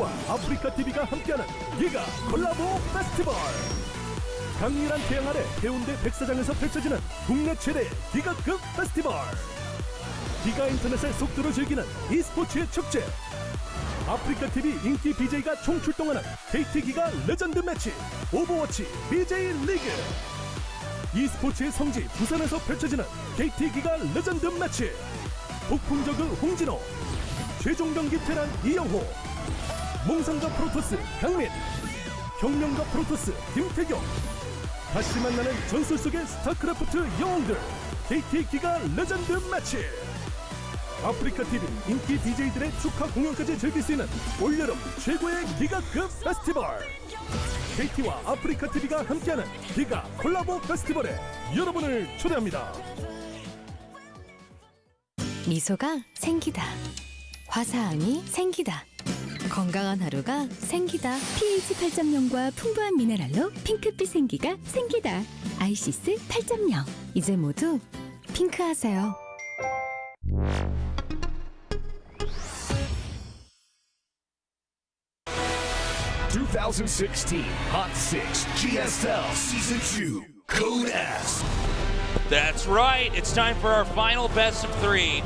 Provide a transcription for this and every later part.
KT와 아프리카TV가 함께하는 기가 콜라보 페스티벌. 강렬한 태양 아래 해운대 백사장에서 펼쳐지는 국내 최대 기가급 페스티벌. 기가 인터넷의 속도로 즐기는 e스포츠의 축제. 아프리카TV 인기 BJ가 총출동하는 KT 기가 레전드 매치 오버워치 BJ 리그. e스포츠의 성지 부산에서 펼쳐지는 KT 기가 레전드 매치. 폭풍저그 홍진호, 최종 경기 테란 이영호, 몽상가 프로토스 강민, 혁명가 프로토스 김태경. 다시 만나는 전술 속의 스타크래프트 영웅들. KT 기가 레전드 매치. 아프리카TV 인기 DJ들의 축하 공연까지 즐길 수 있는 올여름 최고의 기가급 페스티벌. KT와 아프리카TV가 함께하는 기가 콜라보 페스티벌에 여러분을 초대합니다. 미소가 생기다. 화사함이 생기다. 건강한 하루가 생기다. pH 8.0과 풍부한 미네랄로 핑크빛 생기가 생기다. 아이시스 8.0. 이제 모두 핑크하세요. (2016) Hot 6 GSL Season 2 Code S. That's right. It's time for our final best of 3.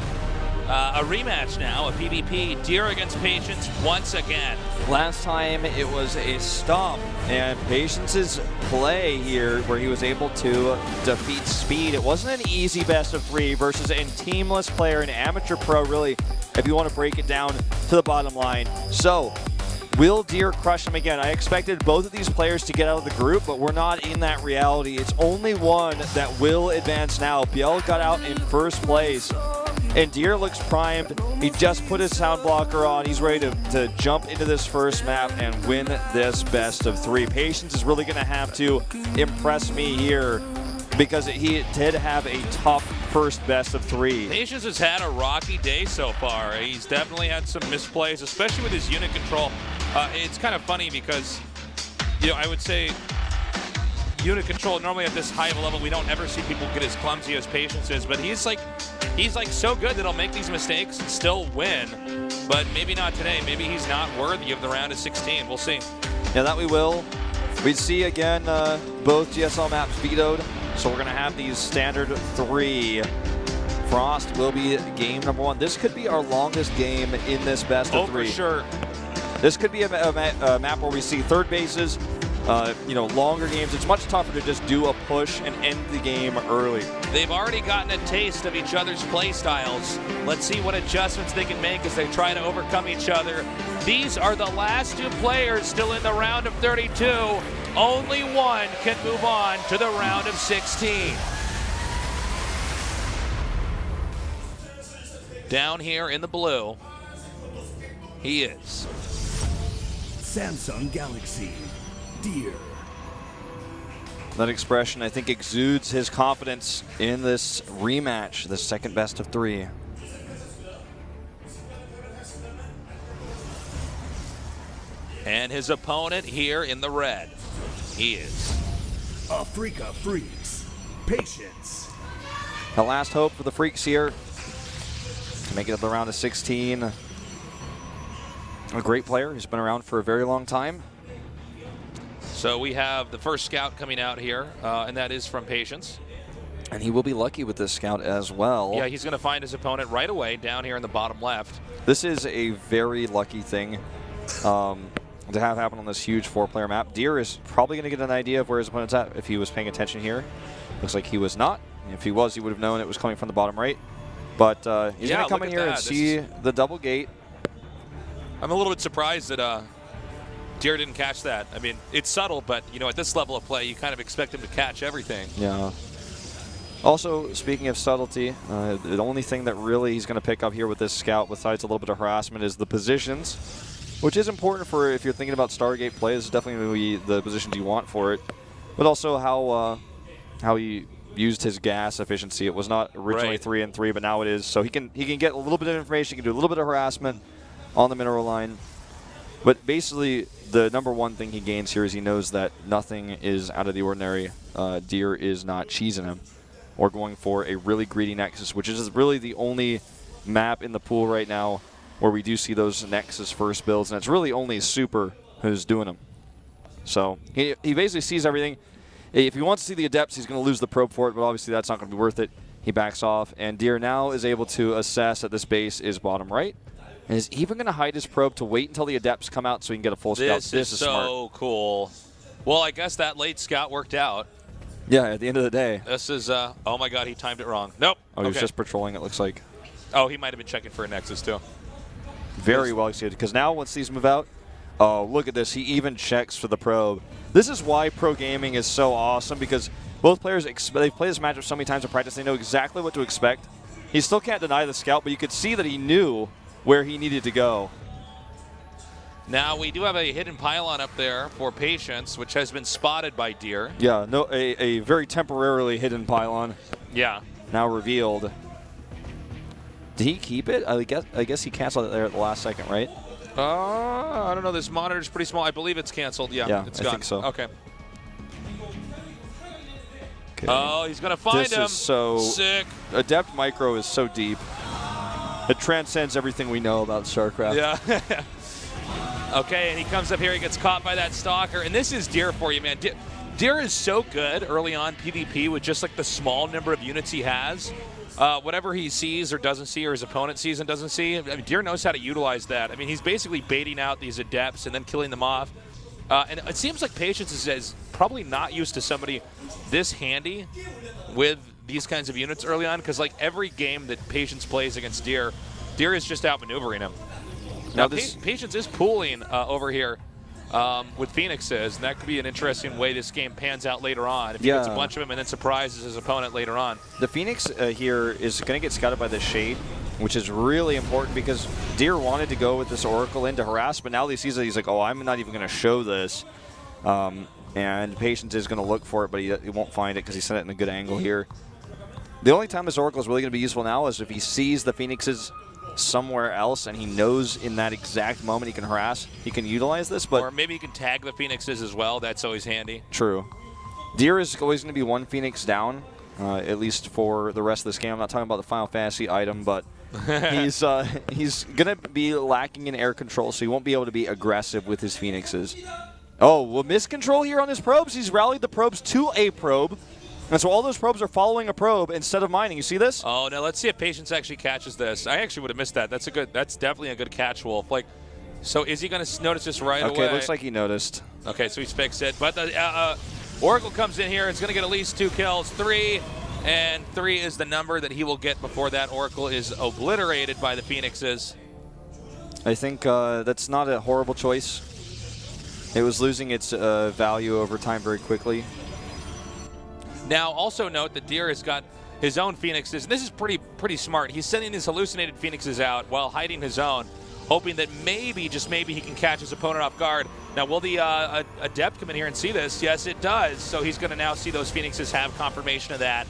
A rematch now, a PvP, Deer against Patience once again. Last time it was a stomp, and Patience's play here where he was able to defeat Speed. It wasn't an easy best of 3 versus a teamless player, an amateur pro, really, if you want to break it down to the bottom line. So, will Deer crush him again? I expected both of these players to get out of the group, but we're not in that reality. It's only one that will advance now. Biel got out in first place, and Deer looks primed. He just put his sound blocker on. He's ready to jump into this first map and win this best of 3. Patience is really going to have to impress me here because he did have a tough first best of 3. Patience has had a rocky day so far. He's definitely had some misplays, especially with his unit control. It's kind of funny because, you know, I would say unit control, normally at this high of a level, we don't ever see people get as clumsy as Patience is, but he's like so good that he'll make these mistakes and still win, but maybe not today. Maybe he's not worthy of the round of 16. We'll see. Yeah, that we will. We'd see again both GSL maps vetoed, so we're going to have these standard 3. Frost will be game number 1. This could be our longest game in this best of 3. For sure. This could be a map where we see third bases, you know, longer games. It's much tougher to just do a push and end the game early. They've already gotten a taste of each other's play styles. Let's see what adjustments they can make as they try to overcome each other. These are the last 2 players still in the round of 32. Only one can move on to the round of 16. Down here in the blue, he is Samsung Galaxy, Deer. That expression, I think, exudes his confidence in this rematch, the second best of 3. And his opponent here in the red, he is Africa Freaks, Patience. The last hope for the Freaks here to make it to the round of 16. A great player. He's been around for a very long time. So we have the first scout coming out here, and that is from Patience. And he will be lucky with this scout as well. Yeah, he's going to find his opponent right away down here in the bottom left. This is a very lucky thing to have happen on this huge 4-player map. Deer is probably going to get an idea of where his opponent's at if he was paying attention here. Looks like he was not. If he was, he would have known it was coming from the bottom right. But he's going to come in here and see the double gate. I'm a little bit surprised that Deer didn't catch that. I mean, it's subtle, but, you know, at this level of play, you kind of expect him to catch everything. Yeah. Also, speaking of subtlety, the only thing that really he's going to pick up here with this scout, besides a little bit of harassment, is the positions, which is important for if you're thinking about Stargate play. This is definitely going to be the positions you want for it, but also how he used his gas efficiency. It was not originally 3 and 3, but now it is. So he can get a little bit of information. He can do a little bit of harassment on the mineral line. But basically, the number one thing he gains here is he knows that nothing is out of the ordinary. Deer is not cheesing him or going for a really greedy Nexus, which is really the only map in the pool right now where we do see those Nexus first builds, and it's really only Super who's doing them. So he basically sees everything. If he wants to see the Adepts, he's going to lose the probe for it, but obviously that's not going to be worth it. He backs off, and Deer now is able to assess that this base is bottom right, and is even going to hide his probe to wait until the Adepts come out so he can get a full scout. This is so smart. cool. Well, I guess that late scout worked out. Yeah, at the end of the day. This is, oh my God, he timed it wrong. Nope. Oh, he was just patrolling, it looks like. Oh, he might have been checking for a Nexus, too. Very well executed, because now once these move out, oh, look at this. He even checks for the probe. This is why pro gaming is so awesome, because both players, they've played this matchup so many times in practice, they know exactly what to expect. He still can't deny the scout, but you could see that he knew where he needed to go. Now, we do have a hidden pylon up there for Patience, which has been spotted by Deer. Yeah, no, a very temporarily hidden pylon. Yeah. Now revealed. Did he keep it? I guess he canceled it there at the last second, right? I don't know. This monitor's pretty small. I believe it's canceled. Yeah, it's gone. I think so. Okay. Oh, he's going to find him. This is so sick. Adept Micro is so deep. It transcends everything we know about StarCraft. Yeah. Okay, and he comes up here. He gets caught by that Stalker. And this is Deer for you, man. Deer is so good early on PvP with just like the small number of units he has. Whatever he sees or doesn't see, or his opponent sees and doesn't see, I mean, Deer knows how to utilize that. I mean, he's basically baiting out these Adepts and then killing them off. And it seems like Patience is probably not used to somebody this handy with these kinds of units early on, because like every game that Patience plays against Deer is just outmaneuvering him. Now, Patience is pooling over here with Phoenixes, and that could be an interesting way this game pans out later on. If he gets a bunch of them and then surprises his opponent later on. The Phoenix here is going to get scouted by the Shade, which is really important because Deer wanted to go with this Oracle in to harass, but now he sees that he's like, oh, I'm not even going to show this. And Patience is going to look for it, but he won't find it because he sent it in a good angle here. The only time this Oracle is really going to be useful now is if he sees the Phoenixes somewhere else and he knows in that exact moment he can harass, he can utilize this. But or maybe he can tag the Phoenixes as well. That's always handy. True. Deer is always going to be one Phoenix down, at least for the rest of this game. I'm not talking about the Final Fantasy item, but he's going to be lacking in air control, so he won't be able to be aggressive with his Phoenixes. Oh, well, miscontrol here on his probes. He's rallied the probes to a probe. And so all those probes are following a probe instead of mining. You see this? Oh, no, let's see if Patience actually catches this. I actually would have missed that. That's definitely a good catch, Wolf. Like, so is he going to notice this right away? Okay, it looks like he noticed. Okay, so he's fixed it. But the Oracle comes in here. It's going to get at least 2 kills. 3, and 3 is the number that he will get before that Oracle is obliterated by the Phoenixes. I think that's not a horrible choice. It was losing its value over time very quickly. Now, also note that Deer has got his own Phoenixes, and this is pretty smart. He's sending his hallucinated Phoenixes out while hiding his own, hoping that maybe, just maybe, he can catch his opponent off guard. Now, will the Adept come in here and see this? Yes, it does. So he's going to now see those Phoenixes have confirmation of that.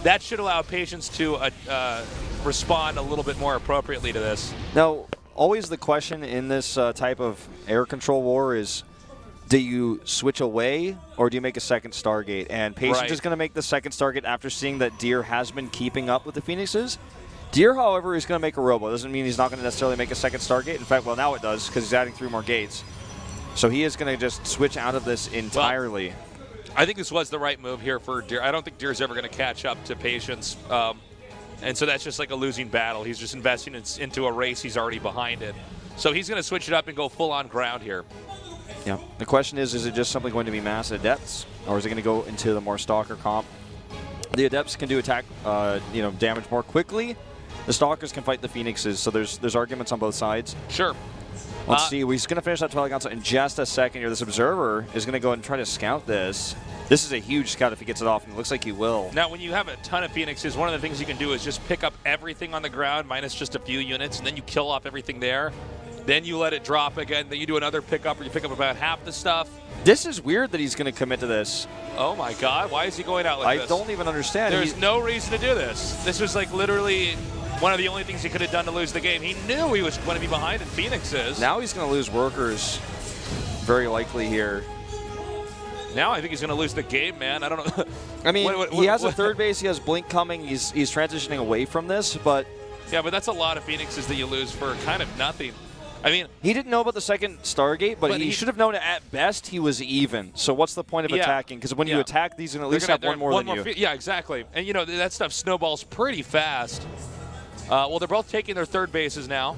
That should allow Patience to respond a little bit more appropriately to this. Now, always the question in this type of air control war is, do you switch away or do you make a second Stargate? And Patience is going to make the second Stargate after seeing that Deer has been keeping up with the Phoenixes. Deer, however, is going to make a robo. Doesn't mean he's not going to necessarily make a second Stargate. In fact, well, now it does because he's adding 3 more gates. So he is going to just switch out of this entirely. Well, I think this was the right move here for Deer. I don't think Deer's ever going to catch up to Patience. And so that's just like a losing battle. He's just investing into a race he's already behind it. So he's going to switch it up and go full on ground here. Yeah. The question is it just simply going to be mass Adepts, or is it going to go into the more Stalker comp? The Adepts can do attack, damage more quickly. The Stalkers can fight the Phoenixes, so there's arguments on both sides. Sure. Let's see. We're going to finish that Twilight Council in just a second here. This Observer is going to go and try to scout this. This is a huge scout if he gets it off, and it looks like he will. Now, when you have a ton of Phoenixes, one of the things you can do is just pick up everything on the ground minus just a few units, and then you kill off everything there. Then you let it drop again. Then you do another pickup where you pick up about half the stuff. This is weird that he's going to commit to this. Oh, my God. Why is he going out like this? I don't even understand. There's no reason to do this. This was like literally one of the only things he could have done to lose the game. He knew he was going to be behind in Phoenixes. Now he's going to lose workers very likely here. Now I think he's going to lose the game, man. I don't know. I mean, he has a third base. He has Blink coming. He's transitioning away from this, but Yeah, but that's a lot of Phoenixes that you lose for kind of nothing. I mean, he didn't know about the second Stargate, but he should have known at best he was even. So what's the point of attacking? Because when you attack, these are at least have one more than you. Yeah, exactly. And, you know, that stuff snowballs pretty fast. Well, they're both taking their third bases now.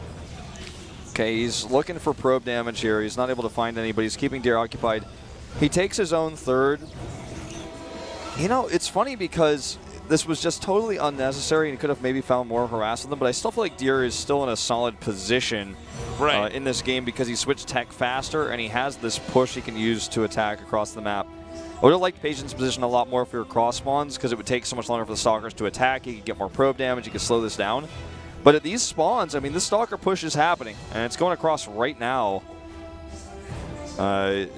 Okay, he's looking for probe damage here. He's not able to find any, but he's keeping Deer occupied. He takes his own third. You know, it's funny because this was just totally unnecessary, and he could have maybe found more harass with them, but I still feel like Deer is still in a solid position in this game because he switched tech faster, and he has this push he can use to attack across the map. I would have liked Patient's position a lot more if we were cross spawns because it would take so much longer for the Stalkers to attack. He could get more probe damage. He could slow this down. But at these spawns, I mean, this Stalker push is happening, and it's going across right now.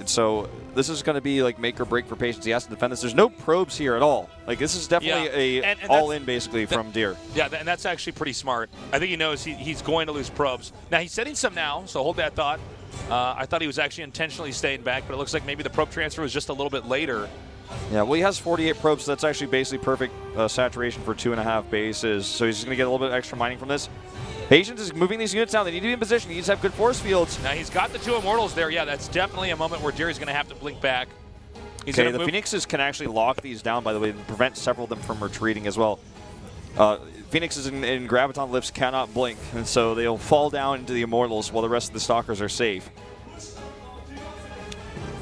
So this is going to be like make or break for Patience. He has to defend this. There's no probes here at all. Like, this is definitely a all-in basically from Deer. Yeah, and that's actually pretty smart. I think he knows he's going to lose probes. Now, he's setting some now, so hold that thought. I thought he was actually intentionally staying back, but it looks like maybe the probe transfer was just a little bit later. Yeah, well, he has 48 probes, so that's actually basically perfect saturation for 2.5 bases. So he's just going to get a little bit extra mining from this. Patience is moving these units down. They need to be in position. He needs to have good force fields. Now, he's got the 2 Immortals there. Yeah, that's definitely a moment where Deer is going to have to blink back. Okay, the Phoenixes can actually lock these down, by the way, and prevent several of them from retreating as well. Phoenixes in Graviton lifts cannot blink, and so they'll fall down into the Immortals while the rest of the Stalkers are safe.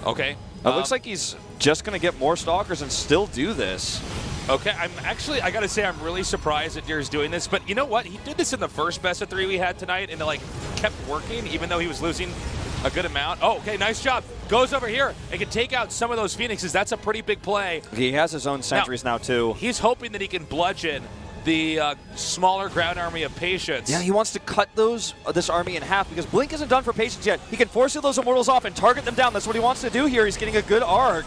Okay. It looks like he's just going to get more Stalkers and still do this. Okay, I got to say, I'm really surprised that Deer's doing this, but you know what? He did this in the first best of 3 we had tonight, and it, like, kept working, even though he was losing a good amount. Oh, okay, nice job. Goes over here and can take out some of those Phoenixes. That's a pretty big play. He has his own sentries now too. He's hoping that he can bludgeon the smaller ground army of Patience. Yeah, he wants to cut this army in half because Blink isn't done for Patience yet. He can force those Immortals off and target them down. That's what he wants to do here. He's getting a good arc.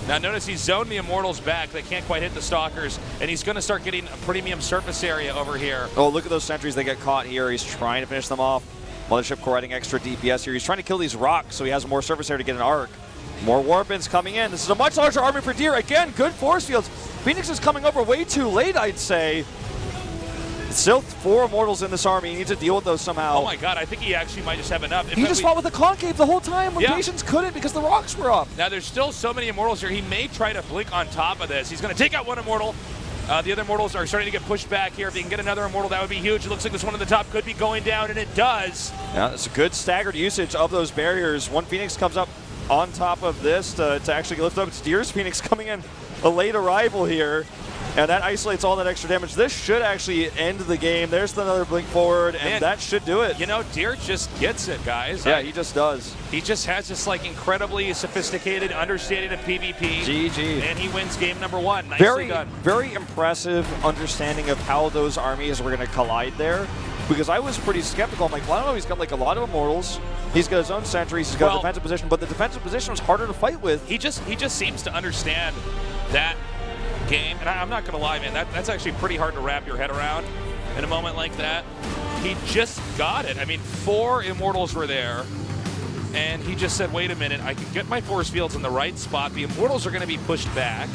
Now notice he's zoned the Immortals back. They can't quite hit the Stalkers, and he's going to start getting a premium surface area over here. Oh, look at those sentries. They get caught here. He's trying to finish them off. Mothership Core adding extra DPS here. He's trying to kill these rocks so he has more surface area to get an arc. More Warpins coming in. This is a much larger army for Deer. Again, good force fields. Phoenix is coming over way too late, I'd say. Still 4 Immortals in this army. He needs to deal with those somehow. Oh my god, I think he actually might just have enough. He just fought with the Concave the whole time when Patience couldn't because the rocks were up. Now there's still so many Immortals here. He may try to blink on top of this. He's going to take out one Immortal. The other Immortals are starting to get pushed back here. If he can get another Immortal, that would be huge. It looks like this one at the top could be going down, and it does. Yeah, it's a good staggered usage of those barriers. One Phoenix comes up on top of this to actually lift up. It's Deer's Phoenix coming in, a late arrival here. And that isolates all that extra damage. This should actually end the game. There's another blink forward, and that should do it. You know, Deer just gets it, guys. Yeah, he just does. He just has this, like, incredibly sophisticated understanding of PvP. GG. And he wins game number 1. Nicely done. Very impressive understanding of how those armies were going to collide there. Because I was pretty skeptical. I'm like, well, I don't know. He's got, like, a lot of Immortals. He's got his own sentries. He's got a defensive position. But the defensive position was harder to fight with. He just seems to understand that game, and I'm not gonna lie, man, that's actually pretty hard to wrap your head around in a moment like that. He just got it. I mean, 4 Immortals were there, and he just said, wait a minute, I can get my force fields in the right spot. The Immortals are gonna be pushed back.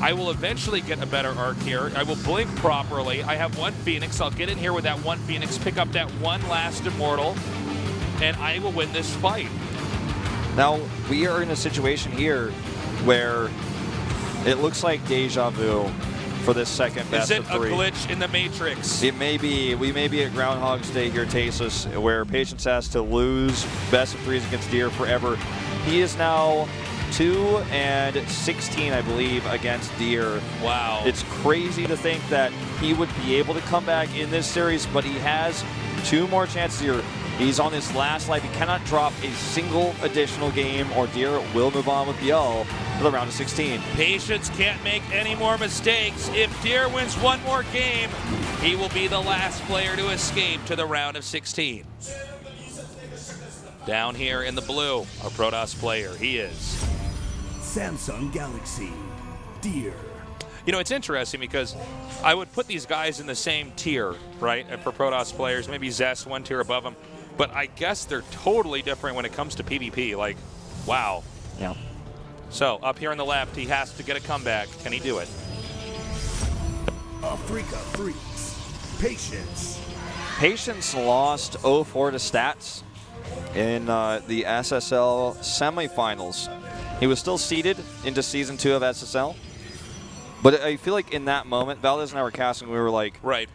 I will eventually get a better arc here. I will blink properly. I have 1 Phoenix. I'll get in here with that 1 Phoenix, pick up that 1 last Immortal, and I will win this fight. Now, we are in a situation here where it looks like deja vu for this second best of 3. Is it a glitch in the Matrix? It may be. We may be at Groundhog's Day here, Tasus, where Patience has to lose best of 3s against Deer forever. He is now 2-16, I believe, against Deer. Wow. It's crazy to think that he would be able to come back in this series, but he has 2 more chances here. He's on his last life. He cannot drop a single additional game, or Deer will move on with BL to the round of 16. Patience can't make any more mistakes. If Deer wins 1 more game, he will be the last player to escape to the round of 16. Down here in the blue, our Protoss player, he is Samsung Galaxy, Deer. You know, it's interesting because I would put these guys in the same tier, right, for Protoss players, maybe Zest 1 tier above them, but I guess they're totally different when it comes to PvP. Like, wow. Yeah. So, up here on the left, he has to get a comeback. Can he do it? Africa Freaks, Patience, Patience lost 0-4 to Stats in the SSL semifinals. He was still seeded into Season 2 of SSL. But I feel like in that moment, Valdez and I were casting, we were like, Right.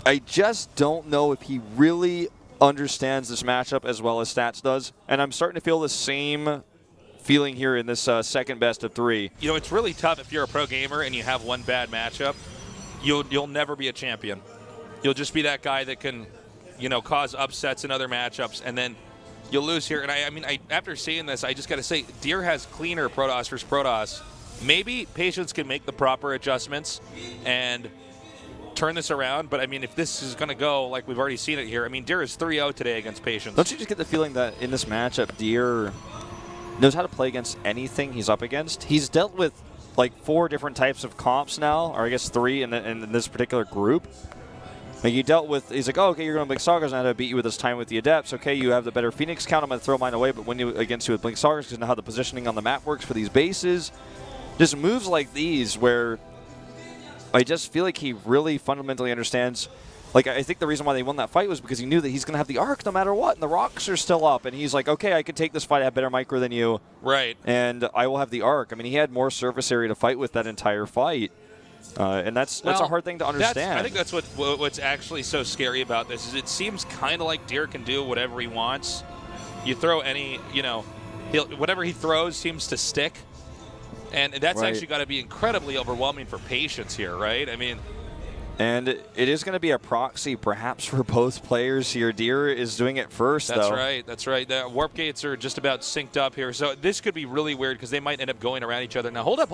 I just don't know if he really understands this matchup as well as Stats does. And I'm starting to feel the same feeling here in this second best of 3. You know, it's really tough if you're a pro gamer and you have one bad matchup. You'll never be a champion. You'll just be that guy that can, you know, cause upsets in other matchups, and then you'll lose here. And I mean, after seeing this, I just got to say, Deer has cleaner Protoss versus Protoss. Maybe Patience can make the proper adjustments and turn this around. But I mean, if this is going to go like we've already seen it here, I mean, Deer is 3-0 today against Patience. Don't you just get the feeling that in this matchup, Deer knows how to play against anything he's up against? He's dealt with like 4 different types of comps now, or I guess 3 in this particular group. Like he dealt with, he's like, oh, okay, you're going to Blink Stalkers, and I had to beat you with this time with the Adepts. Okay, you have the better Phoenix count, I'm going to throw mine away, but when you against you with Blink Stalkers, because you know how the positioning on the map works for these bases. Just moves like these where I just feel like he really fundamentally understands. Like, I think the reason why they won that fight was because he knew that he's going to have the arc no matter what, and the rocks are still up, and he's like, okay, I can take this fight, I have better micro than you. Right. And I will have the arc. I mean, he had more surface area to fight with that entire fight. And that's a hard thing to understand. I think that's what's actually so scary about this is it seems kind of like Deer can do whatever he wants. You throw any, you know, whatever he throws seems to stick. And that's actually got to be incredibly overwhelming for Patience here, right? I mean, and it is going to be a proxy perhaps for both players here. Deer is doing it first, that's though. Right, that's right. The warp gates are just about synced up here. So this could be really weird because they might end up going around each other. Now, hold up.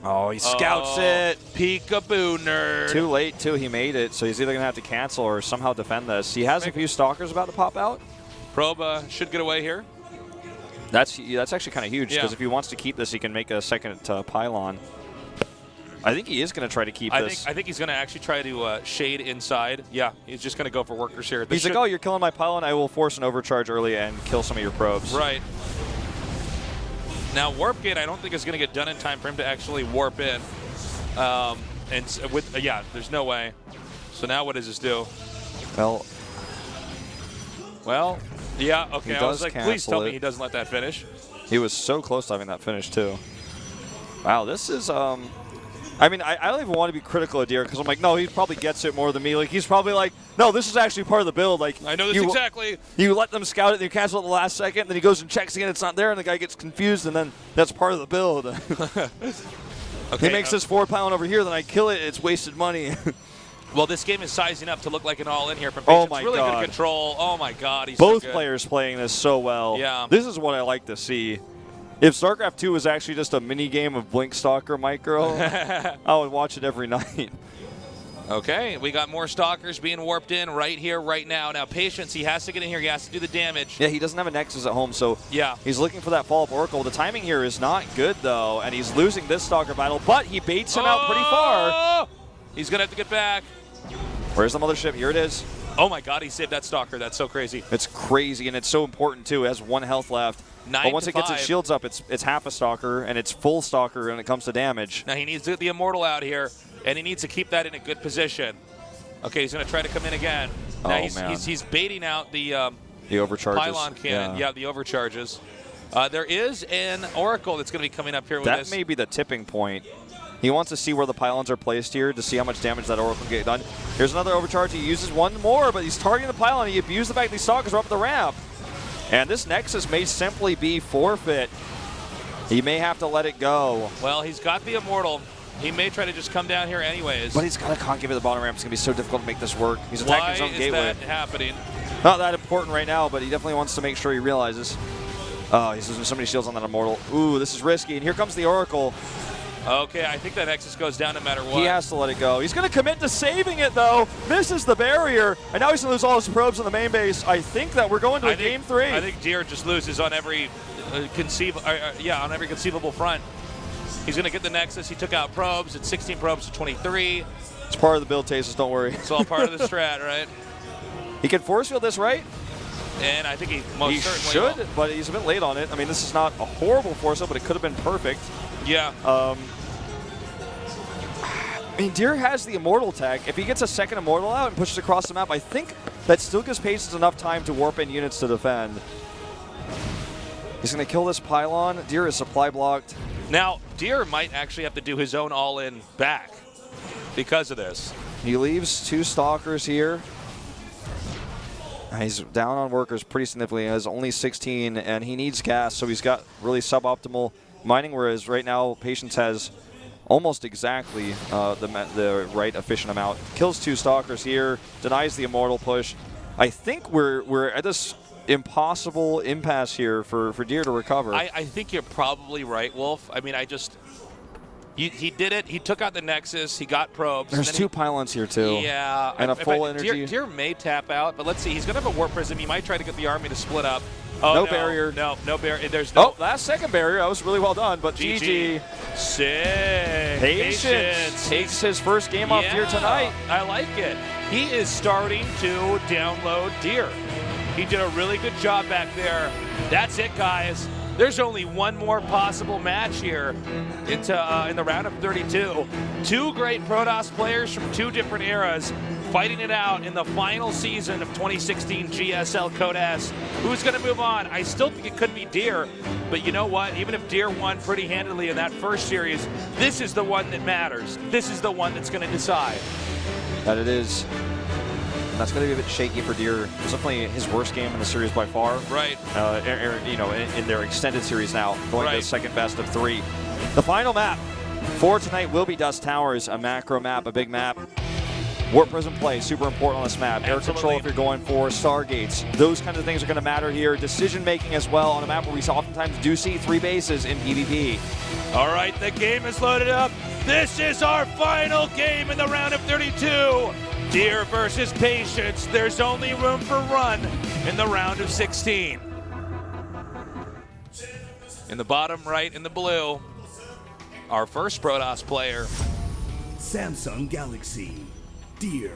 Oh, he scouts it. Peekaboo, nerd. Too late, too. He made it, so he's either going to have to cancel or somehow defend this. He has a few Stalkers about to pop out. Probe should get away here. That's actually kind of huge because if he wants to keep this, he can make a second pylon. I think he is going to try to keep this. I think he's going to actually try to shade inside. Yeah, he's just going to go for workers here. He's like, oh, you're killing my pylon. I will force an overcharge early and kill some of your probes. Right. Now, Warp Gate I don't think is going to get done in time for him to actually warp in. There's no way. So now what does this do? Well, yeah, okay. I was like, please tell me he doesn't let that finish. He was so close to having that finish, too. Wow, this is... I mean, I don't even want to be critical of Deer because I'm like, no, he probably gets it more than me. Like, he's probably like, no, this is actually part of the build. Like, I know this exactly. You let them scout it, and you cancel it at the last second, and then he goes and checks again, it's not there, and the guy gets confused, and then that's part of the build. He makes this 4-pound over here, then I kill it, it's wasted money. Well, this game is sizing up to look like an all-in here from Patience. Oh, my really God. Good control. Oh, my God. He's Both so good. players playing this so well. Yeah. This is what I like to see. If StarCraft 2 was actually just a mini game of Blink Stalker Micro, I would watch it every night. Okay, we got more Stalkers being warped in right here, right now. Now, Patience, he has to get in here. He has to do the damage. Yeah, he doesn't have a Nexus at home, so yeah, he's looking for that follow-up Oracle. The timing here is not good, though, and he's losing this Stalker battle, but he baits him out pretty far. He's going to have to get back. Where's the mothership? Here it is. Oh, my God, he saved that Stalker. That's so crazy. It's crazy, and it's so important, too. It has 1 health left. But once it gets its shields up, it's half a Stalker, and it's full Stalker when it comes to damage. Now he needs to get the Immortal out here, and he needs to keep that in a good position. Okay, he's going to try to come in again. Now he's baiting out the overcharges. Pylon cannon. Yeah, the overcharges. There is an Oracle that's going to be coming up here with this. That may be the tipping point. He wants to see where the pylons are placed here to see how much damage that Oracle can get done. Here's another overcharge. He uses one more, but he's targeting the pylon. He abused the fact these Stalkers are up the ramp. And this Nexus may simply be forfeit. He may have to let it go. Well, he's got the Immortal. He may try to just come down here anyways. But he's got a concave at the bottom ramp. It's going to be so difficult to make this work. He's attacking his own gateway. Why is that happening? Not that important right now, but he definitely wants to make sure he realizes. Oh, he's losing so many shields on that Immortal. Ooh, this is risky. And here comes the Oracle. Okay, I think that Nexus goes down no matter what. He has to let it go. He's going to commit to saving it, though. Misses the barrier. And now he's going to lose all his probes on the main base. I think that we're going to game 3. I think Deer just loses on every conceivable front. He's going to get the Nexus. He took out probes. It's 16 probes to 23. It's part of the build, Tasis. Don't worry. It's all part of the strat, right? He can force field this, right? And I think he most certainly should, will. But he's a bit late on it. I mean, this is not a horrible force field, but it could have been perfect. Yeah. I mean, Deer has the Immortal tag. If he gets a second Immortal out and pushes across the map, I think that still gives Patience enough time to warp in units to defend. He's going to kill this pylon. Deer is supply blocked. Now, Deer might actually have to do his own all-in back because of this. He leaves 2 Stalkers here. He's down on workers pretty significantly. He has only 16, and he needs gas, so he's got really suboptimal mining, whereas right now Patience has almost exactly the right efficient amount. Kills 2 Stalkers here, denies the Immortal push. I think we're at this impossible impasse here for Deer to recover. I think you're probably right, Wolf. I mean, he did it. He took out the Nexus. He got probes. There's 2 pylons here, too. Yeah. And a full energy. Deer may tap out, but let's see. He's going to have a Warp Prism. He might try to get the army to split up. Oh, no barrier. No barrier. There's no. Oh, last second barrier. That was really well done, but GG. Sick. Patience takes his first game off Deer tonight. I like it. He is starting to download Deer. He did a really good job back there. That's it, guys. There's only one more possible match here in the round of 32. 2 great Protoss players from 2 different eras fighting it out in the final season of 2016 GSL Code S. Who's going to move on? I still think it could be Deer, but you know what? Even if Deer won pretty handily in that first series, this is the one that matters. This is the one that's going to decide. That it is. And that's going to be a bit shaky for Deer. It was definitely his worst game in the series by far. Right. In their extended series now, going to the second best of 3. The final map for tonight will be Dust Towers, a macro map, a big map. Warp Prism play, super important on this map. Air control if you're going for Stargates. Those kinds of things are going to matter here. Decision making as well on a map where we oftentimes do see 3 bases in PvP. All right, the game is loaded up. This is our final game in the round of 32. Deer versus Patience. There's only room for run in the round of 16. In the bottom right, in the blue, our first Protoss player. Samsung Galaxy. Deer.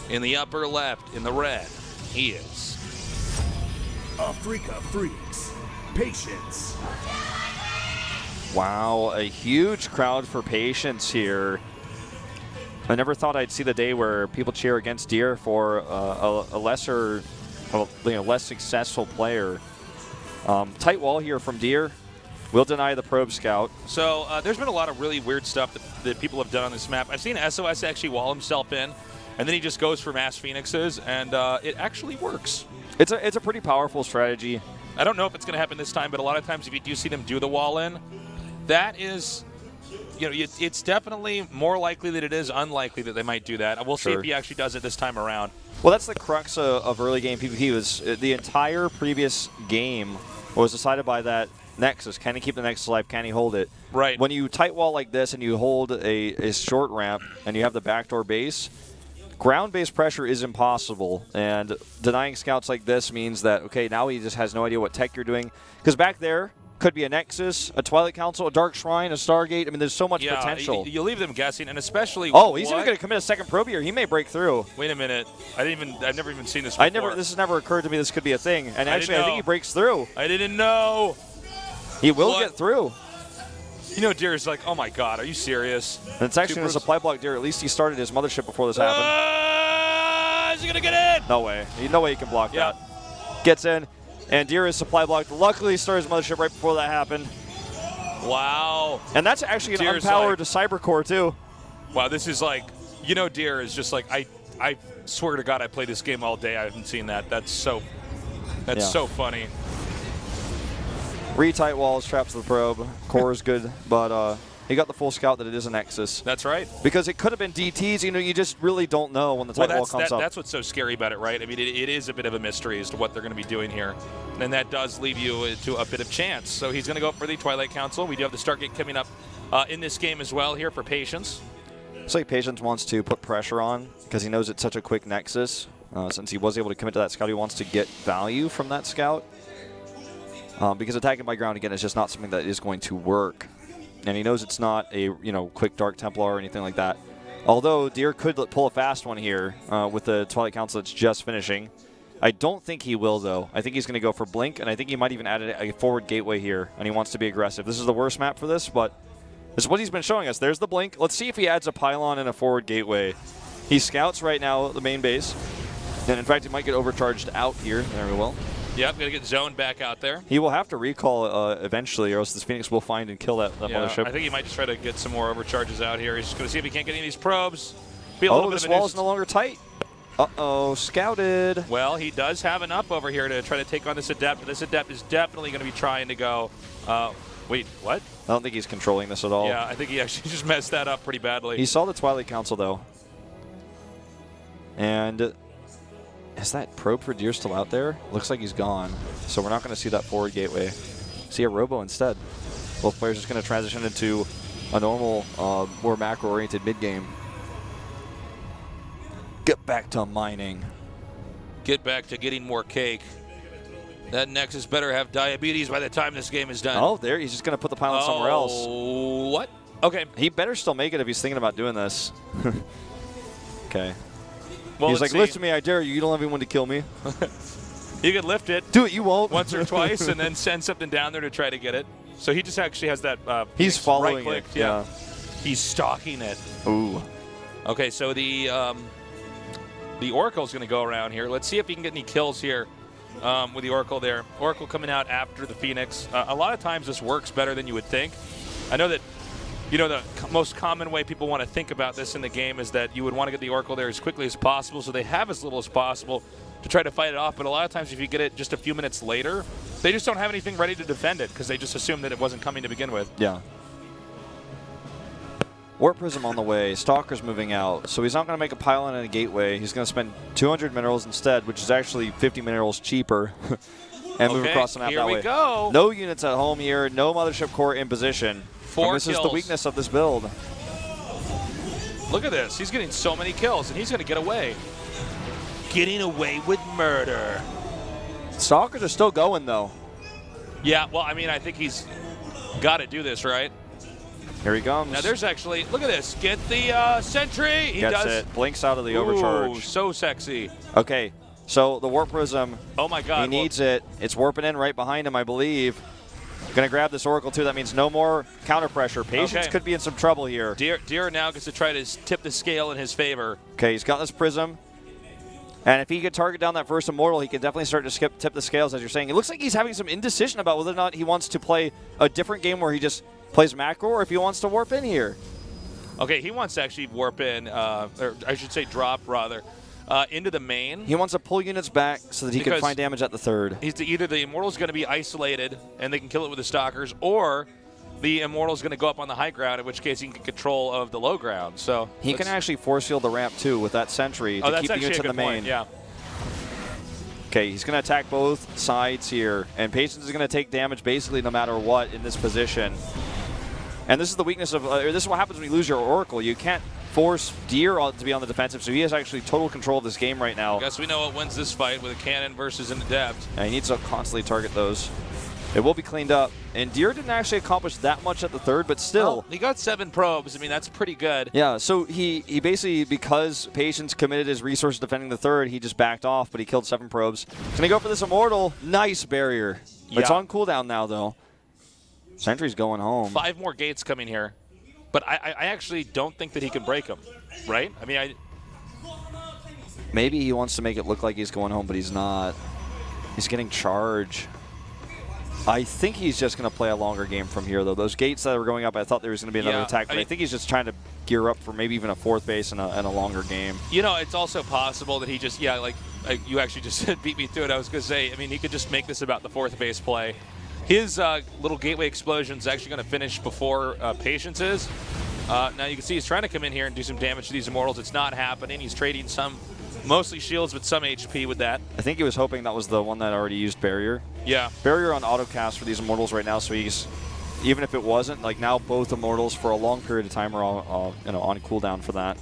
In the upper left, in the red, he is Africa Freaks. Patience. Wow, a huge crowd for Patience here. I never thought I'd see the day where people cheer against Deer for a lesser, less successful player. Tight wall here from Deer. Will deny the probe scout. So there's been a lot of really weird stuff that people have done on this map. I've seen SOS actually wall himself in, and then he just goes for mass phoenixes, and it actually works. It's a pretty powerful strategy. I don't know if it's going to happen this time, but a lot of times if you do see them do the wall in, that is, it's definitely more likely that it is unlikely that they might do that. We'll see if he actually does it this time around. Well, that's the crux of early game PvP. Was the entire previous game was decided by that Nexus. Can he keep the Nexus alive? Can he hold it? Right. When you tight wall like this and you hold a short ramp and you have the backdoor base, ground-based pressure is impossible, and denying scouts like this means that, okay, now he just has no idea what tech you're doing. Because back there could be a Nexus, a Twilight Council, a Dark Shrine, a Stargate. I mean, there's so much potential. You leave them guessing, and especially oh, he's even going to commit a second probe here. He may break through. Wait a minute. I've never even seen this before. This has never occurred to me this could be a thing. And actually, I think he breaks through. I didn't know. He will get through. Deer's like, oh my God, are you serious? And it's actually going to supply block Deer. At least he started his mothership before this happened. Is he going to get in? No way. No way he can block that. Gets in, and Deer is supply blocked. Luckily, he started his mothership right before that happened. Wow. And that's actually an Deer's unpowered cyber core, too. Wow, this is like, Deer is just like, I swear to God, I played this game all day. I haven't seen that. That's so funny. Re-tight walls, traps the probe. Core is good, but he got the full scout that it is a Nexus. That's right. Because it could have been DTs. You just really don't know when the tight wall comes up. That's what's so scary about it, right? I mean, it is a bit of a mystery as to what they're going to be doing here. And that does leave you to a bit of chance. So he's going to go for the Twilight Council. We do have the Stargate coming up in this game as well here for Patience. It's like Patience wants to put pressure on because he knows it's such a quick Nexus. Since he was able to commit to that scout, he wants to get value from that scout. Because attacking by ground, again, is just not something that is going to work. And he knows it's not a quick Dark Templar or anything like that. Although Deer could pull a fast one here with the Twilight Council that's just finishing. I don't think he will, though. I think he's going to go for Blink, and I think he might even add a forward gateway here, and he wants to be aggressive. This is the worst map for this, but this is what he's been showing us. There's the Blink. Let's see if he adds a pylon and a forward gateway. He scouts right now the main base, and in fact, he might get overcharged out here. There we will. Yep, going to get zoned back out there. He will have to recall eventually, or else this Phoenix will find and kill that mothership. I think he might just try to get some more overcharges out here. He's just going to see if he can't get any of these probes. This wall is no longer tight. Uh-oh, scouted. Well, he does have an up over here to try to take on this Adept. This Adept is definitely going to be trying to go. Wait, what? I don't think he's controlling this at all. Yeah, I think he actually just messed that up pretty badly. He saw the Twilight Council, though. And is that probe for Deer still out there? Looks like he's gone. So we're not going to see that forward gateway. See a Robo instead. Both players just going to transition into a normal, more macro-oriented mid-game. Get back to mining. Get back to getting more cake. That Nexus better have diabetes by the time this game is done. Oh, there. He's just going to put the pylon somewhere else. What? Okay. He better still make it if he's thinking about doing this. Okay. Well, he's like, lift me, I dare you. You don't have anyone to kill me. You could lift it. Do it, you won't. Once or twice and then send something down there to try to get it. So he just actually has that. He's following right-click. it. Yeah. He's stalking it. Ooh. Okay, so the Oracle's going to go around here. Let's see if he can get any kills here with the Oracle there. Oracle coming out after the Phoenix. A lot of times this works better than you would think. I know that, the most common way people want to think about this in the game is that you would want to get the Oracle there as quickly as possible so they have as little as possible to try to fight it off. But a lot of times if you get it just a few minutes later, they just don't have anything ready to defend it because they just assume that it wasn't coming to begin with. Yeah. Warp Prism on the way. Stalker's moving out. So he's not going to make a pylon and a gateway. He's going to spend 200 minerals instead, which is actually 50 minerals cheaper, and move across the map that way. Here we go. No units at home here. No Mothership Core in position. 4 this kills. is the weakness of this build. Look at this. He's getting so many kills, and he's going to get away. Getting away with murder. Stalkers are still going, though. Yeah, well, I mean, I think he's got to do this, right? Here he comes. Now there's actually, look at this. Get the sentry. He Gets does. it. Blinks out of the Ooh, overcharge. so sexy. Okay, so the Warp Prism. Oh my God. He needs it. It's warping in right behind him, I believe. Going to grab this Oracle, too. That means no more counter pressure. Patience could be in some trouble here. Deer now gets to try to tip the scale in his favor. Okay, he's got this Prism. And if he could target down that first Immortal, he can definitely start to tip the scales, as you're saying. It looks like he's having some indecision about whether or not he wants to play a different game where he just plays macro, or if he wants to warp in here. Okay, he wants to actually warp in, or I should say drop, rather, into the main. He wants to pull units back so that he can find damage at the third. Either the Immortal's going to be isolated, and they can kill it with the Stalkers, or the Immortal's going to go up on the high ground, in which case he can get control of the low ground. So he can actually force field the ramp, too, with that sentry to keep the units in the main. Point, yeah. Okay, he's going to attack both sides here, and Patience is going to take damage basically no matter what in this position. And this is the weakness of, or this is what happens when you lose your Oracle. You can't force Deer to be on the defensive, so he has actually total control of this game right now. I guess we know what wins this fight with a cannon versus an Adept. And he needs to constantly target those. It will be cleaned up. And Deer didn't actually accomplish that much at the third, but still. Well, he got 7 probes. I mean, that's pretty good. Yeah, so he basically, because Patience committed his resources defending the third, he just backed off, but he killed 7 probes. He's going to go for this Immortal. Nice barrier. Yeah. It's on cooldown now, though. Sentry's going home. 5 more gates coming here. But I actually don't think that he can break them, right? I mean, maybe he wants to make it look like he's going home, but he's not. He's getting charge. I think he's just going to play a longer game from here, though. Those gates that were going up, I thought there was going to be another attack, but I think he's just trying to gear up for maybe even a 4th base and a longer game. It's also possible that he just, you actually just beat me to it. I was going to say, I mean, he could just make this about the 4th base play. His little gateway explosion is actually going to finish before Patience is. Now you can see he's trying to come in here and do some damage to these Immortals. It's not happening. He's trading some, mostly shields, but some HP with that. I think he was hoping that was the one that already used Barrier. Yeah. Barrier on autocast for these Immortals right now, so he's, even if it wasn't, like now both Immortals for a long period of time are on cooldown for that.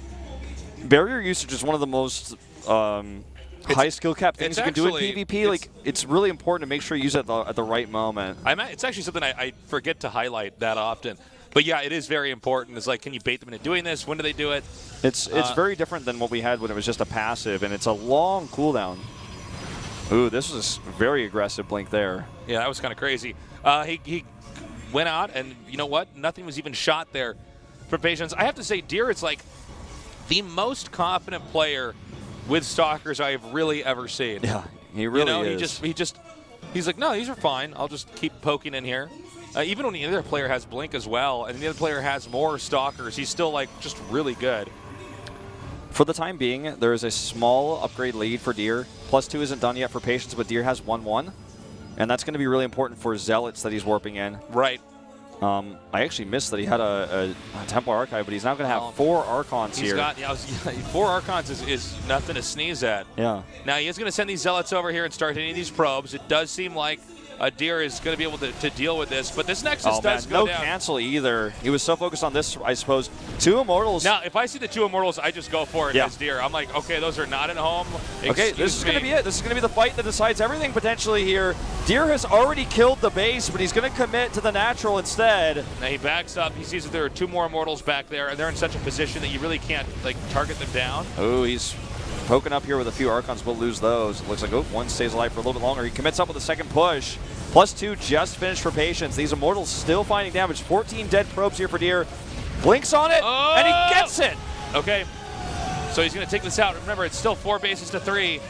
Barrier usage is one of the most high skill cap things you can do in PvP. Like, it's really important to make sure you use it at the right moment. It's actually something I forget to highlight that often. But yeah, it is very important. It's like, can you bait them into doing this? When do they do it? It's very different than what we had when it was just a passive, and it's a long cooldown. Ooh, this was a very aggressive blink there. Yeah, that was kind of crazy. He went out, and you know what? Nothing was even shot there for Patience. I have to say, Deer is like the most confident player with Stalkers I have really ever seen. Yeah, he really is. He's like, no, these are fine. I'll just keep poking in here. Even when the other player has Blink as well, and the other player has more Stalkers, he's still like just really good. For the time being, there is a small upgrade lead for Deer. +2 isn't done yet for Patience, but Deer has 1-1. And that's going to be really important for Zealots that he's warping in. Right. I actually missed that he had a Temple Archive, but he's now going to have 4 Archons here. He's 4 Archons is nothing to sneeze at. Yeah. Now he is going to send these Zealots over here and start hitting these probes. It does seem like Deer is going to be able to deal with this, but this Nexus does go down. No cancel either. He was so focused on this, I suppose. 2 Immortals. Now, if I see the 2 Immortals, I just go for it as Deer. I'm like, okay, those are not at home. Okay, this is going to be it. This is going to be the fight that decides everything potentially here. Deer has already killed the base, but he's going to commit to the natural instead. Now he backs up. He sees that there are 2 more Immortals back there, and they're in such a position that you really can't like target them down. Oh, he's poking up here with a few Archons. Will lose those. It looks like, oh, one stays alive for a little bit longer. He commits up with a second push. +2 just finished for Patience. These Immortals still finding damage. 14 dead probes here for Deer. Blinks on it, and he gets it. Okay, so he's going to take this out. Remember, it's still 4 bases to 3.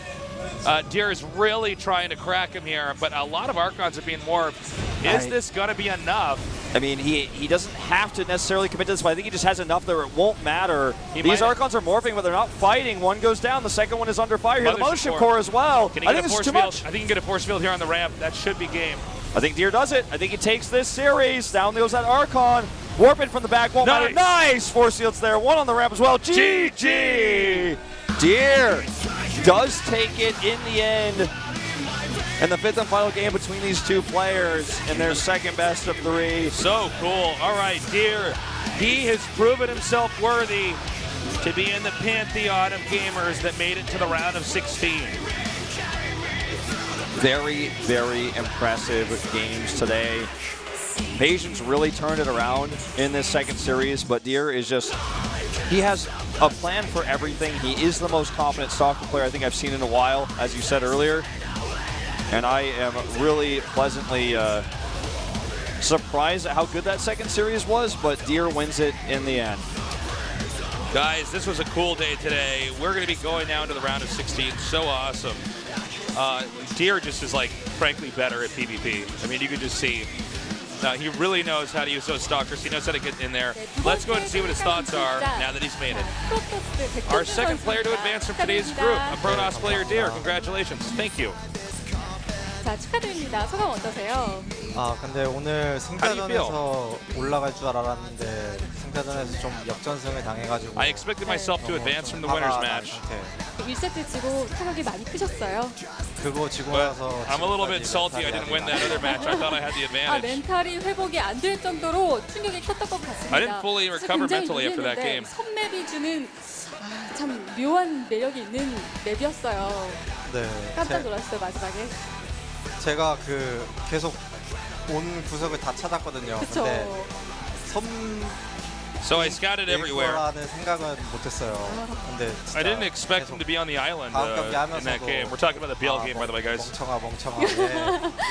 Deer is really trying to crack him here, but a lot of Archons are being morphed. Is this going to be enough? I mean, he doesn't have to necessarily commit to this, but I think he just has enough that it won't matter. These Archons are morphing, but they're not fighting. One goes down, the second one is under fire here. The Mothership Core as well. I think this is too much. I think he can get a force field here on the ramp. That should be game. I think Deer does it. I think he takes this series. Down goes that Archon. Warping from the back won't matter. Nice force fields there. One on the ramp as well. GG! Deer does take it in the end. And the 5th and final game between these 2 players in their second best of 3. So cool. All right, Deer. He has proven himself worthy to be in the pantheon of gamers that made it to the round of 16. Very, very impressive games today. Patience really turned it around in this second series, but Deer is just, he has a plan for everything. He is the most confident Stalker player I think I've seen in a while, as you said earlier. And I am really pleasantly surprised at how good that second series was, but Deer wins it in the end. Guys, this was a cool day today. We're going to be going down to the round of 16. So awesome. Deer just is, like, frankly better at PvP. I mean, you can just see. He really knows how to use those Stalkers. He knows how to get in there. Let's go ahead and see what his thoughts are now that he's made it. Our second player to advance from today's group, a Protoss player, Deer. Congratulations. Thank you. 자, 축하드립니다. 소감 어떠세요? 근데 오늘 승자전에서 올라갈 줄 알았는데 승자전에서 좀 역전승을 당해가지고 I expected myself to advance from the winners match. 1세트 지고 타격이 많이 크셨어요. 그거 지고 나서 I'm a little bit salty I didn't win that other match. I thought I had the advantage. 멘탈이 회복이 안 될 정도로 충격이 컸던 것 같습니다. I didn't fully recover mentally after that game. 선맵이 주는 참 묘한 매력이 있는 맵이었어요. 네. 깜짝 놀랐어요, 마지막에. 제가 계속 온 구석을 다 찾았거든요. 그쵸. 근데 So I scouted everywhere. 거라는 생각은 못했어요. 근데 I didn't expect him to be on the island in that game. We're talking about the BL game, by the way, guys. 멍청아.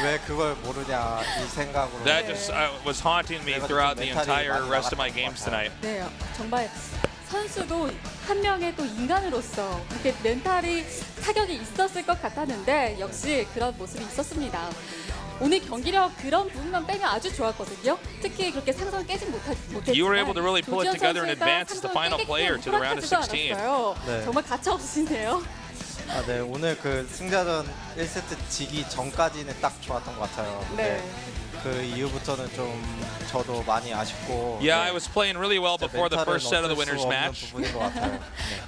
왜 그걸 모르냐 이 생각으로. That just was haunting me throughout the entire rest of my games tonight. 네, 정말 선수도 한 명의 또 인간으로서 이렇게 멘탈이 타격이 있었을 것 같았는데 역시 그런 모습이 있었습니다. 오늘 경기력 그런 부분만 빼면 아주 좋았거든요. 특히 그렇게 상성 깨진 못했지만 You were able to really pull it together and advance as the final player to the round of 16. 네. 정말 가차 없으시네요. 네, 오늘 승자전 1세트 지기 전까지는 딱 좋았던 것 같아요. 네. 그 이후부터는 좀 저도 많이 아쉽고. Yeah, I was playing really well before the first set of the winners match.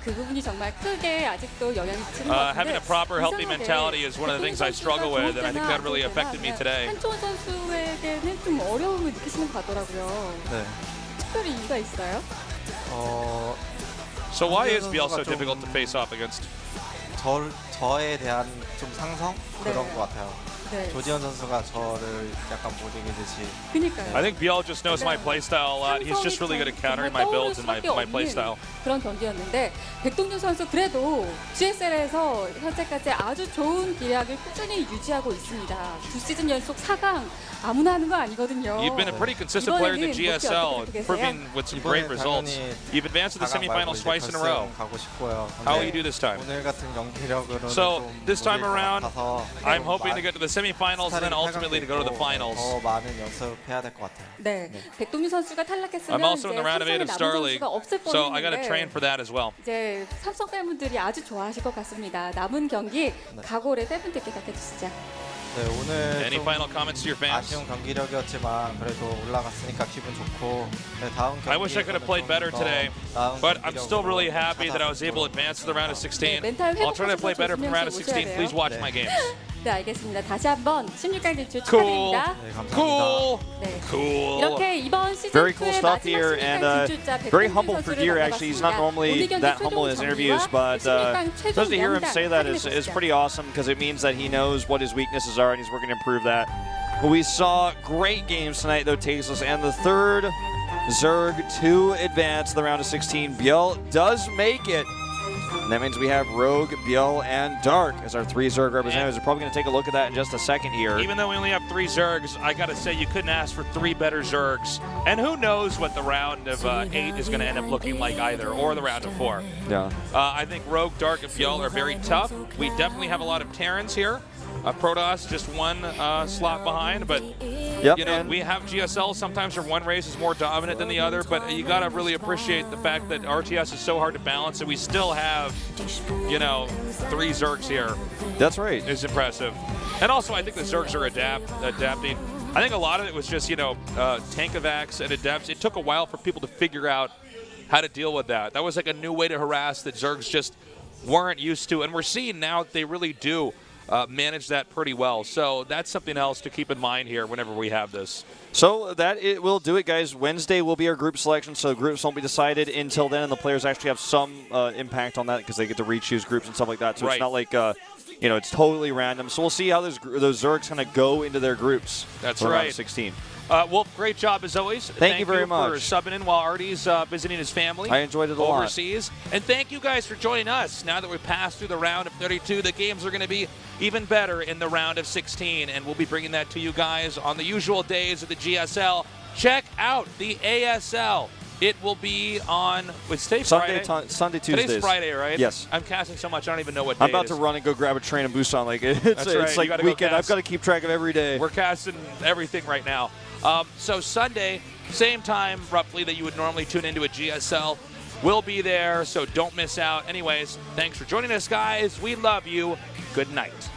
그 부분이 정말 크게 아직도 영향이 미치는 것 같은데 having a proper healthy mentality is one of the things I struggle with, and I think that really affected me today. 한초원 선수에게는 좀 어려움을 느끼시는 것 같더라고요. 네. 특별히 이유가 있어요? So why is BL so difficult to face off against? 저에 대한 좀 상성 그런 것 같아요. 네. 조지현 선수가 저를 약간 못 이기듯이 그니까요. I think Biel just knows my playstyle a lot. He's just really good at countering my builds and my playstyle. 그런 경기였는데 백동준 선수 그래도 GSL에서 현재까지 아주 좋은 기량을 꾸준히 유지하고 있습니다. 2시즌 연속 4강 아무나 하는 거 아니거든요. You've been a pretty consistent player in the 이번에는 목표 GSL, 어떻게 되세요? proving with some great 이번에 results. 당연히 You've advanced to the 4강 말고 semifinals 이제 twice in a row. 결승 가고 싶고요. How will 근데 you do this time? 오늘 같은 경기력으로는 So, 좀 this time 못 이길 것 around, 같아서 I'm 좀 hoping to get to the semifinals and then ultimately to go to the finals. 더 많은 연습해야 될 것 같아요. 네, 백동준 선수가 탈락했으면 I'm also in 이제 the round of 8 삼성에 of 남은 Star League, 선수가 없을 so I got to 뻔했는데 train for that as well. 이제 삼성 팬분들이 아주 좋아하실 것 같습니다. 남은 경기 각오를 팬분들께 해주시죠. 네, 오늘 Any 좀 final comments to your fans? 아쉬운 경기력이었지만 그래도 올라갔으니까 기분 좋고 네, 다음 경기 I wish I could have played better today, but I'm still really happy that I was able to advance to the round of 16. I'll try to play better from the round of 16. Please watch my games. 네, 알겠습니다. 다시 한번 16강 진출 Cool. 축하드립니다. 네, 감사합니다. Cool. 네. Cool. 이렇게 이번 시즌 Very cool 2의 stuff 마지막 here, 16강 and 진출자 very 백동준 humble for 선수를 Deer. Actually, he's not 만나봤습니다. normally 오늘 경기 that 최종 humble in his 정리와 interviews, but 16강 최종 just to hear him 명단 say that 확인해 is 보시죠. pretty awesome because it means that he knows what his weaknesses are and he's working to improve that. But we saw great games tonight, though, tasteless, and the third Zerg to advance to the round of 16. Biel does make it. And that means we have Rogue, Biel, and Dark as our 3 Zerg representatives. We're probably going to take a look at that in just a second here. Even though we only have 3 Zergs, I gotta say you couldn't ask for 3 better Zergs. And who knows what the round of 8 is gonna end up looking like either, or the round of 4. Yeah. I think Rogue, Dark, and Biel are very tough. We definitely have a lot of Terrans here. Protoss just one slot behind, but Yep, you know, and we have GSL. Sometimes their one race is more dominant than the other, but you gotta really appreciate the fact that RTS is so hard to balance, and we still have, you know, 3 Zergs here. that's right. Is impressive. And also, I think the Zergs are adapting. I think a lot of it was just, you know, tank-evacs and adepts. It took a while for people to figure out how to deal with that. That was like a new way to harass that Zergs just weren't used to. And we're seeing now that they really do manage that pretty well. So that's something else to keep in mind here whenever we have this. So that it will do it, guys. Wednesday will be our group selection, so groups won't be decided until then, and the players actually have some impact on that because they get to re-choose groups and stuff like that. So Right. it's not like, you know, it's totally random. So we'll see how those Zergs kind of go into their groups. That's for round right. 16. Wolf, great job as always. Thank you very much for subbing in while Artie's visiting his family. I enjoyed it a lot. overseas. And thank you guys for joining us. Now that we've passed through the round of 32, the games are going to be even better in the round of 16. And we'll be bringing that to you guys on the usual days of the GSL. Check out the ASL. It will be on Friday. Sunday, Tuesdays. Today's Friday, right? Yes. I'm casting so much, I don't even know what day I'm about it to is. run and go grab a train and Busan. Like it's That's right. it's You like gotta go weekend. I've cast. got to keep track of every day. We're casting everything right now. So Sunday, same time roughly that you would normally tune into a GSL. We'll be there, so don't miss out. Anyways, thanks for joining us, guys. We love you. Good night.